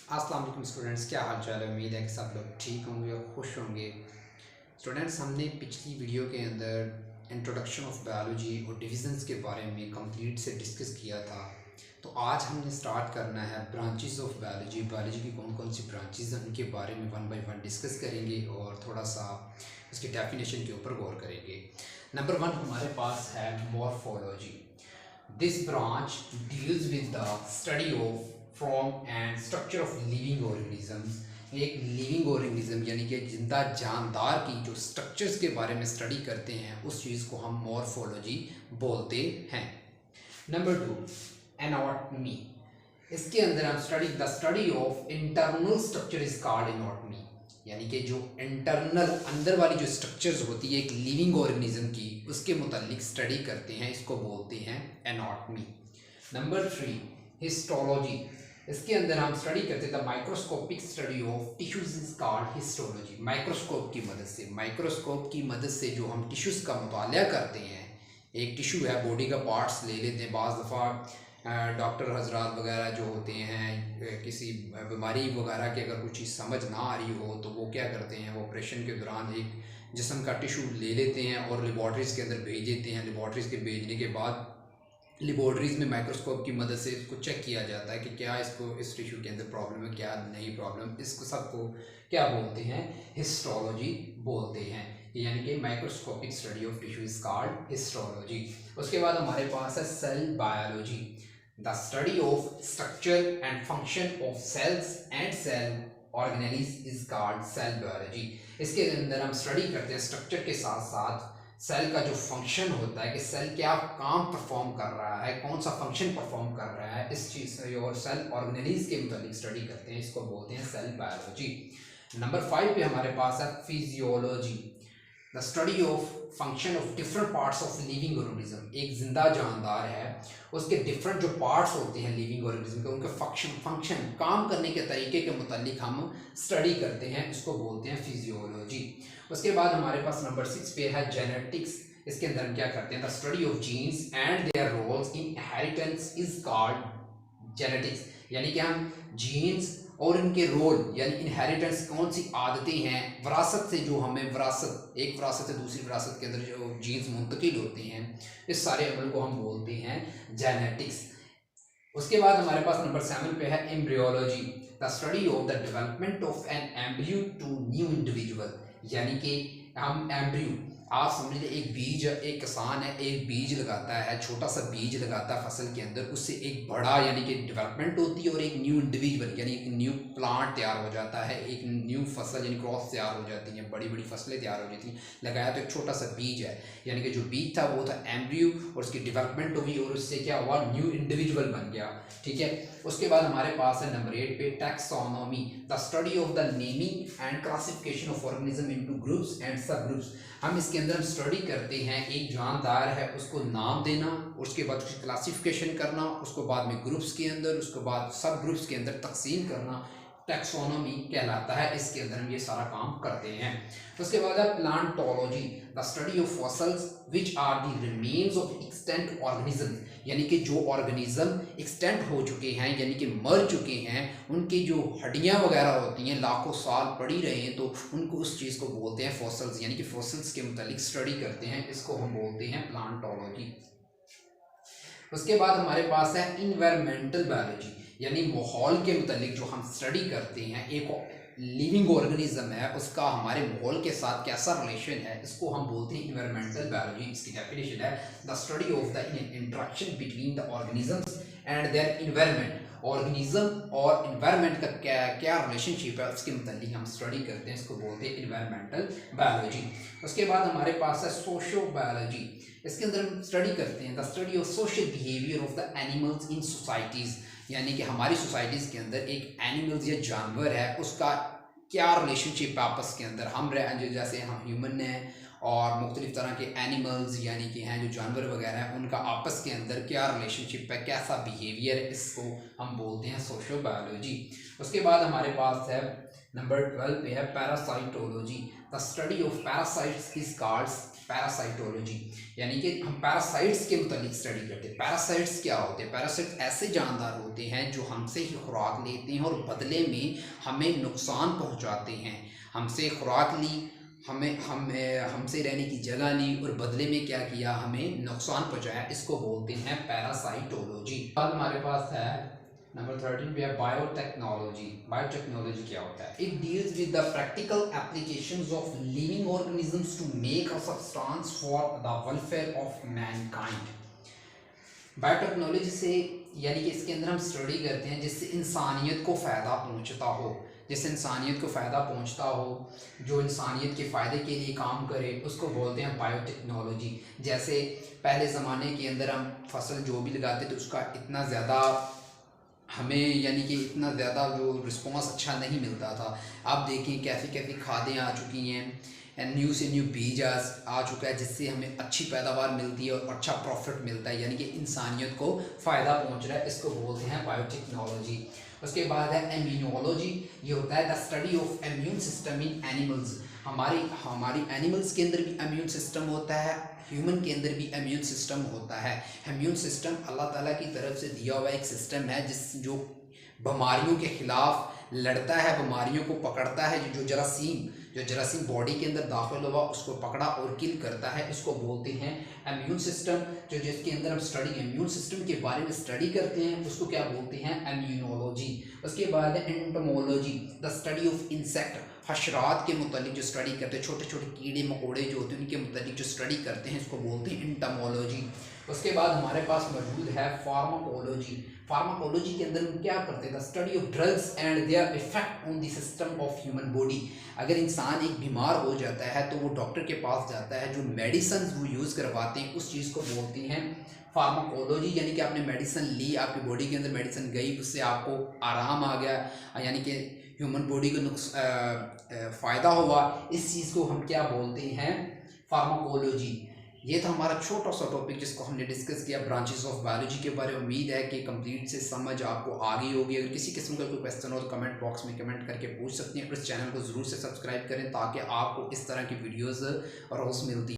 अस्सलाम वालेकुम स्टूडेंट्स, क्या हाल चाल है। उम्मीद है कि सब लोग ठीक होंगे और खुश होंगे। स्टूडेंट्स, हमने पिछली वीडियो के अंदर इंट्रोडक्शन ऑफ बायोलॉजी और डिविजन्स के बारे में कंप्लीट से डिस्कस किया था। तो आज हमने स्टार्ट करना है ब्रांचेस ऑफ बायोलॉजी। बायोलॉजी की कौन कौन सी ब्रांचेस हैं उनके बारे में वन बाय वन डिस्कस करेंगे और थोड़ा सा उसकी डेफिनेशन के ऊपर गौर करेंगे। नंबर वन हमारे पास है morphology. This branch deals with the study of form and structure of living organisms। एक लिविंग ऑर्गेनिज्म यानी कि जिंदा जानदार की जो स्ट्रक्चर्स के बारे में स्टडी करते हैं उस चीज़ को हम मॉर्फोलॉजी बोलते हैं। Number two, anatomy. इसके अंदर हम study of internal structure is called anatomy, यानी कि जो इंटरनल अंदर वाली जो स्ट्रक्चर्स होती है एक लिविंग ऑर्गेनिज्म की उसके मुतालिक स्टडी करते हैं, इसको बोलते हैं एनाटॉमी। Number three, histology. इसके अंदर हम स्टडी करते हैं the microscopic study of tissues is called histology. Microscope की मदद से जो हम टिश्यूज़ का मुताला करते हैं, एक टिश्यू है बॉडी का पार्ट्स ले लेते हैं। बाज़ दफ़ा डॉक्टर हजरात वगैरह जो होते हैं किसी बीमारी वगैरह की अगर कुछ चीज़ समझ ना आ रही हो तो वो क्या करते हैं, वो ऑपरेशन के दौरान एक जिस्म का टिश्यू ले लेते हैं और लेबॉर्ट्रीज़ के अंदर भेज देते हैं। लेबॉर्ट्रीज़ के भेजने के बाद लेबॉर्ट्रीज़ में माइक्रोस्कोप की मदद से इसको चेक किया जाता है कि क्या इसको इस टिश्यू के अंदर प्रॉब्लम है, क्या नहीं प्रॉब्लम। इसको सबको क्या बोलते हैं, हिस्टोलॉजी बोलते हैं, यानी कि microscopic study of tissue is called histology. उसके बाद हमारे पास है cell biology. The study of structure and function of cells and cell organelles is called cell biology. इसके अंदर हम स्टडी करते हैं स्ट्रक्चर के साथ साथ सेल का जो फंक्शन होता है कि सेल क्या काम परफॉर्म कर रहा है, कौन सा फंक्शन परफॉर्म कर रहा है, इस चीज़ से और सेल ऑर्गेनेल्स के मुताबिक स्टडी करते हैं, इसको बोलते हैं सेल बायोलॉजी। नंबर 5 पे हमारे पास है physiology. The study of function of different parts of living organism. एक जिंदा जानदार है, उसके डिफरेंट जो पार्ट्स होते हैं लिविंग ऑर्गेनिज्म के, उनके फंक्शन काम करने के तरीके के मुतालिक हम स्टडी करते हैं, इसको बोलते हैं फिजियोलॉजी। उसके बाद हमारे पास नंबर 6 पे है जेनेटिक्स। इसके अंदर हम क्या करते हैं, the study of genes and their roles in inheritance is called genetics, यानी कि हम जीन्स और इनके रोल यानी इनहेरिटेंस, कौन सी आदतें हैं विरासत से जो हमें एक विरासत से दूसरी विरासत के अंदर जो जीन्स मुंतकिल होते हैं, इस सारे अमल को हम बोलते हैं जेनेटिक्स। उसके बाद हमारे पास नंबर 7 पे है embryology. The study of the development of an embryo to new individual, यानी कि हम एम्ब्रियो, आप समझ लीजिए एक बीज, एक किसान है एक बीज लगाता है, छोटा सा बीज लगाता है फसल के अंदर, उससे एक बड़ा यानी कि डेवलपमेंट होती है और एक न्यू इंडिविजुअल यानी एक न्यू प्लांट तैयार हो जाता है, एक न्यू फसल यानी क्रॉप तैयार हो जाती हैं, बड़ी बड़ी फसलें तैयार हो जाती हैं। लगाया तो एक छोटा सा बीज है, यानी कि जो बीज था वो था एम्ब्रियो और उसकी डेवलपमेंट हुई और उससे क्या हुआ, न्यू इंडिविजुअल बन गया। ठीक है। उसके बाद हमारे पास है नंबर 8 पे taxonomy. The study of the naming and classification of organism into groups and सब ग्रुप्स। हम इसके अंदर हम स्टडी करते हैं एक जानदार है उसको नाम देना, उसके बाद उसकी क्लासिफिकेशन करना, उसको बाद में ग्रुप्स के अंदर, उसके बाद सब ग्रुप्स के अंदर तकसीम करना, टैक्सोनॉमी कहलाता है। इसके अंदर हम ये सारा काम करते हैं। उसके बाद है palaeontology. The study of fossils which are the remains of extant organism, यानी कि जो ऑर्गेनिज्म एक्सटेंट हो चुके हैं यानी कि मर चुके हैं, उनकी जो हड्डियां वगैरह होती हैं लाखों साल पड़ी रहे हैं, तो उनको उस चीज़ को बोलते हैं फॉसिल्स, यानी कि फॉसिल्स के मुतालिक स्टडी करते हैं, इसको हम बोलते हैं प्लांटोलॉजी। उसके बाद हमारे पास है इन्वायरमेंटल बायोलॉजी, यानी माहौल के मुतालिक जो हम स्टडी करते हैं एक लिविंग ऑर्गेनिज्म है उसका हमारे माहौल के साथ कैसा रिलेशन है, इसको हम बोलते हैं इन्वायरमेंटल बायोलॉजी। इसकी डेफिनेशन है the study of the interaction between the organisms and their environment. Organism और इन्वायरमेंट का क्या रिलेशनशिप है उसके मुतालिक हम स्टडी करते हैं, इसको बोलते हैं इन्वायरमेंटल बायोलॉजी। उसके बाद हमारे पास है सोशो बायोलॉजी। इसके अंदर हम स्टडी करते हैं the study of social behaviour of the animals in societies, यानी कि हमारी सोसाइटीज़ के अंदर एक एनिमल्स या जानवर है उसका क्या रिलेशनशिप है आपस के अंदर, हम जैसे हम ह्यूमन हैं और मुख्तलिफ तरह के एनिमल्स यानी कि हैं जो जानवर वगैरह हैं उनका आपस के अंदर क्या रिलेशनशिप है, कैसा बिहेवियर है, इसको हम बोलते हैं सोशो बायोलॉजी। उसके बाद हमारे पास है नंबर 12 पे है parasitology. The study of parasites is called parasitology, यानी कि हम पैरासाइट्स के मुतालिक स्टडी करते हैं। पैरासाइट्स क्या होते हैं? पैरासाइट्स ऐसे जानदार होते हैं जो हमसे ही खुराक लेते हैं और बदले में हमें नुकसान पहुंचाते हैं। हमसे खुराक ली, हमसे रहने की जगह ली और बदले में क्या किया, हमें नुकसान पहुंचाया। इसको बोलते हैं पैरासाइटोलॉजी। बाद हमारे पास है नंबर 13 पे है बायोटेक्नोलॉजी। बायोटेक्नोलॉजी क्या होता है? It deals with the practical applications of living organisms to make a substance for the welfare of mankind. Biotechnology से यानी कि इसके अंदर हम स्टडी करते हैं जिससे इंसानियत को फ़ायदा पहुंचता हो, जिससे इंसानियत को फ़ायदा पहुंचता हो, जो इंसानियत के फ़ायदे के लिए काम करे, उसको बोलते हैं बायोटेक्नोलॉजी। जैसे पहले ज़माने के अंदर हम फसल जो भी लगाते थे उसका इतना ज़्यादा हमें यानी कि इतना ज़्यादा जो रिस्पॉन्स अच्छा नहीं मिलता था। अब देखिए कैसी कैसी खादें आ चुकी हैं, न्यू से न्यू बीज आ चुका है जिससे हमें अच्छी पैदावार मिलती है और अच्छा प्रॉफिट मिलता है, यानी कि इंसानियत को फ़ायदा पहुंच रहा है। इसको बोलते हैं बायोटेक्नोलॉजी। उसके बाद है इम्यूनोलॉजी। ये होता है the study of immune system in animals. हमारी एनिमल्स के अंदर भी इम्यून सिस्टम होता है, ह्यूमन के अंदर भी इम्यून सिस्टम होता है। इम्यून सिस्टम अल्लाह ताला की तरफ से दिया हुआ एक सिस्टम है जो बीमारियों के खिलाफ लड़ता है, बीमारियों को पकड़ता है। जो जरासीम बॉडी के अंदर दाखिल हुआ उसको पकड़ा और किल करता है, इसको बोलते हैं इम्यून सिस्टम। जिसके अंदर हम इम्यून सिस्टम के बारे में स्टडी करते हैं उसको क्या बोलते हैं? इम्यूनोलॉजी। उसके बाद है entomology, the study of insect. हशरात के मुतालिक जो स्टडी करते हैं, छोटे छोटे कीड़े मकोड़े जो होते हैं उनके मुतालिक जो स्टडी करते हैं इसको बोलते हैं एंटोमोलॉजी। उसके बाद हमारे पास मौजूद है फार्माकोलॉजी। फार्माकोलॉजी के अंदर हम क्या करते हैं? The study of drugs and their effect on the system of human body. अगर इंसान एक बीमार हो जाता है तो वो डॉक्टर के पास जाता है, जो मेडिसिन वो यूज़ करवाते हैं उस चीज़ को बोलते हैं फार्माकोलॉजी। यानी कि आपने मेडिसिन ली, आपकी बॉडी के अंदर मेडिसिन गई, उससे आपको आराम आ गया, यानी कि ह्यूमन बॉडी को फ़ायदा हुआ, इस चीज़ को हम क्या बोलते हैं? फार्माकोलॉजी। ये था हमारा छोटा सा टॉपिक जिसको हमने डिस्कस किया ब्रांचेस ऑफ बायोलॉजी के बारे में। उम्मीद है कि कंप्लीट से समझ आपको आ गई होगी। अगर किसी किस्म का कोई क्वेश्चन हो तो कमेंट बॉक्स में कमेंट करके पूछ सकते हैं। इस चैनल को ज़रूर से सब्सक्राइब करें ताकि आपको इस तरह की वीडियोज़ रोज़ मिलती